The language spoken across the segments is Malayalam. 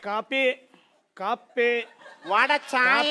കാപ്പി കാപ്പി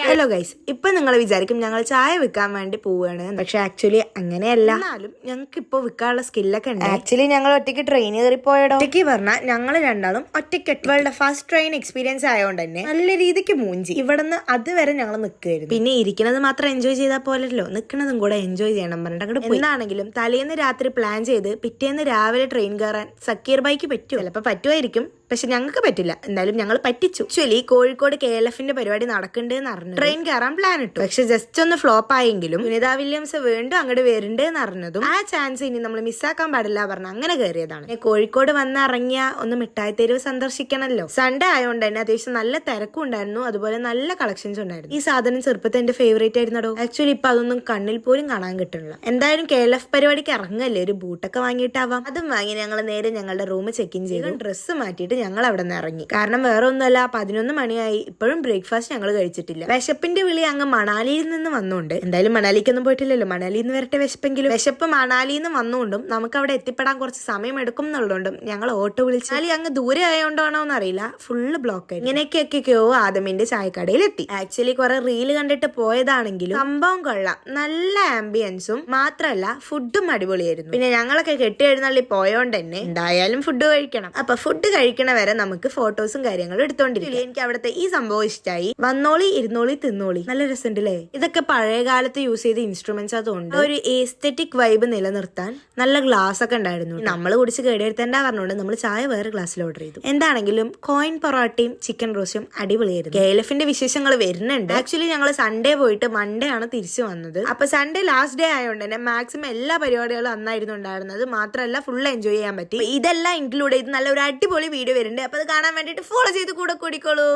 ഹലോ ഗൈസ്, ഇപ്പൊ നിങ്ങൾ വിചാരിക്കും ഞങ്ങൾ ചായ വിൽക്കാൻ വേണ്ടി പോവുകയാണ്. പക്ഷെ ആക്ച്വലി അങ്ങനെയല്ല. എന്നാലും ഞങ്ങൾക്ക് ഇപ്പൊ വിൽക്കാനുള്ള സ്കില്ലൊക്കെ ഉണ്ട്. ആക്ച്വലി ഞങ്ങൾ ഒറ്റയ്ക്ക് ട്രെയിൻ കയറി പോയടോ. ഒറ്റയ്ക്ക് പറഞ്ഞാൽ ഞങ്ങൾ രണ്ടാളും ഒറ്റയ്ക്ക് ഇവളുടെ ഫസ്റ്റ് ട്രെയിൻ എക്സ്പീരിയൻസ് ആയതുകൊണ്ട് തന്നെ നല്ല രീതിക്ക് മൂഞ്ചി. ഇവിടുന്ന് അതുവരെ ഞങ്ങൾ നിൽക്കുകയായിരുന്നു. പിന്നെ ഇരിക്കുന്നത് മാത്രം എൻജോയ് ചെയ്താൽ പോലല്ലോ, നിൽക്കുന്നതും കൂടെ എൻജോയ് ചെയ്യണം പറഞ്ഞിട്ട് അങ്ങോട്ട് പോയി. എന്താണെങ്കിലും തലേന്ന് രാത്രി പ്ലാൻ ചെയ്ത് പിറ്റേന്ന് രാവിലെ ട്രെയിൻ കയറാൻ സക്കീർ ബൈക്ക് പറ്റുമോ? ചിലപ്പോൾ പറ്റുമായിരിക്കും, പക്ഷെ ഞങ്ങൾക്ക് പറ്റില്ല. എന്തായാലും ഞങ്ങൾ പറ്റിച്ചു. ആക്ച്വലി കോഴിക്കോട് KLF പരിപാടി നടക്കണ്ടെന്ന് അറിഞ്ഞു ട്രെയിൻ കയറാൻ പ്ലാൻ ഇട്ടു. പക്ഷെ ജസ്റ്റ് ഒന്ന് ഫ്ലോപ്പ് ആയെങ്കിലും സുനിത വില്യംസ് വീണ്ടും അങ്ങോട്ട് വരുന്നുണ്ടെന്ന് അറിഞ്ഞതും ആ ചാൻസ് ഇനി നമ്മൾ മിസ്സാക്കാൻ പാടില്ല പറഞ്ഞ അങ്ങനെ കയറിയതാണ്. കോഴിക്കോട് വന്നിറങ്ങിയ ഒന്ന് മിഠായി തെരുവ് സന്ദർശിക്കണമല്ലോ. സൺഡേ ആയതുകൊണ്ട് തന്നെ അത്യാവശ്യം നല്ല തിരക്കും ഉണ്ടായിരുന്നു, അതുപോലെ നല്ല കളക്ഷൻസ് ഉണ്ടായിരുന്നു. ഈ സാധനം ചെറുപ്പത്തിൽ എന്റെ ഫേവറേറ്റ് ആയിരുന്നടോ. ആക്ച്വലി ഇപ്പൊ അതൊന്നും കണ്ണിൽ പോലും കാണാൻ കിട്ടുന്നില്ല. എന്തായാലും KLF പരിപാടിക്ക് ഇറങ്ങല്ലേ, ഒരു ബൂട്ടൊക്കെ വാങ്ങിയിട്ടാവാം. അതും വാങ്ങി ഞങ്ങൾ നേരെ ഞങ്ങളുടെ റൂം ചെക്ക് ഇൻ ചെയ്തു. ഡ്രസ്സ് മാറ്റിയിട്ട് ഞങ്ങൾ അവിടെ നിന്ന് ഇറങ്ങി. കാരണം വേറെ ഒന്നുമല്ല, 11 മണിയായി, ഇപ്പോഴും ബ്രേക്ക്ഫാസ്റ്റ് ഞങ്ങൾ കഴിച്ചിട്ടില്ല. വിശപ്പിന്റെ വിളി അങ്ങ് മണാലിയിൽ നിന്ന് വന്നുകൊണ്ട്, എന്തായാലും മണാലിക്കൊന്നും പോയിട്ടില്ലല്ലോ, മണാലിയിൽ നിന്ന് വരട്ടെ വിശപ്പെങ്കിലും. വിശപ്പ് മണാലിയിൽ നിന്ന് വന്നുകൊണ്ടും നമുക്ക് അവിടെ എത്തിപ്പെടാൻ കുറച്ച് സമയം എടുക്കും എന്നുള്ളതുകൊണ്ടും ഞങ്ങൾ ഓട്ടോ വിളിച്ചു. മണാലി അങ്ങ് ദൂരെ ആയതുകൊണ്ടാണോ എന്നറിയില്ല, ഫുള്ള് ബ്ലോക്ക് ആയി. ഇങ്ങനെയൊക്കെയോ ആദമിന്റെ ചായക്കടയിൽ എത്തി. ആക്ച്വലി കുറെ റീല് കണ്ടിട്ട് പോയതാണെങ്കിലും സംഭവം കൊള്ളാം. നല്ല ആംബിയൻസും മാത്രമല്ല ഫുഡും അടിപൊളിയായിരുന്നു. പിന്നെ ഞങ്ങളൊക്കെ കെട്ടിയെഴുന്നള്ളി പോയോണ്ട് തന്നെ എന്തായാലും ഫുഡ് കഴിക്കണം. അപ്പൊ ഫുഡ് കഴിക്കണ വരെ നമുക്ക് ഫോട്ടോസും കാര്യങ്ങളും എടുത്തോണ്ടിരിക്കും. എനിക്ക് അവിടുത്തെ ഈ സംഭവം ഇഷ്ടമായി. വന്നോളി, ഇരുന്നോളി, തിന്നോളി, നല്ല രസമുണ്ടല്ലേ. ഇതൊക്കെ പഴയ കാലത്ത് യൂസ് ചെയ്ത ഇൻസ്ട്രുമെന്റ്സ് അതുകൊണ്ട് ഒരു എസ്തെറ്റിക് വൈബ് നിലനിർത്താൻ നല്ല ഗ്ലാസ് ഒക്കെ ഉണ്ടായിരുന്നു. നമ്മൾ കുടിച്ച് കേടെടുത്തേണ്ട പറഞ്ഞുകൊണ്ട് നമ്മൾ ചായ വേറെ ഗ്ലാസ്സിൽ ഓർഡർ ചെയ്തു. എന്താണെങ്കിലും കോയിൻ പൊറോട്ടയും ചിക്കൻ റോസ്റ്റും അടിപൊളിയായിരുന്നു. KLF വിശേഷങ്ങൾ വരുന്നുണ്ട്. ആക്ച്വലി ഞങ്ങൾ സൺഡേ പോയിട്ട് മൺഡേ ആണ് തിരിച്ചു വന്നത്. അപ്പൊ സൺഡേ ലാസ്റ്റ് ഡേ ആയതുകൊണ്ട് തന്നെ മാക്സിമം എല്ലാ പരിപാടികളും അന്നായിരുന്നു ഉണ്ടായിരുന്നത്. മാത്രമല്ല ഫുൾ എൻജോയ് ചെയ്യാൻ പറ്റി. ഇതെല്ലാം ഇൻക്ലൂഡ് ചെയ്ത് നല്ല ഒരു അടിപൊളി വീഡിയോ വരുന്നുണ്ട്. അപ്പൊ അത് കാണാൻ വേണ്ടിട്ട് ഫോളോ ചെയ്ത് കൂടെ കൂടിക്കോളൂ.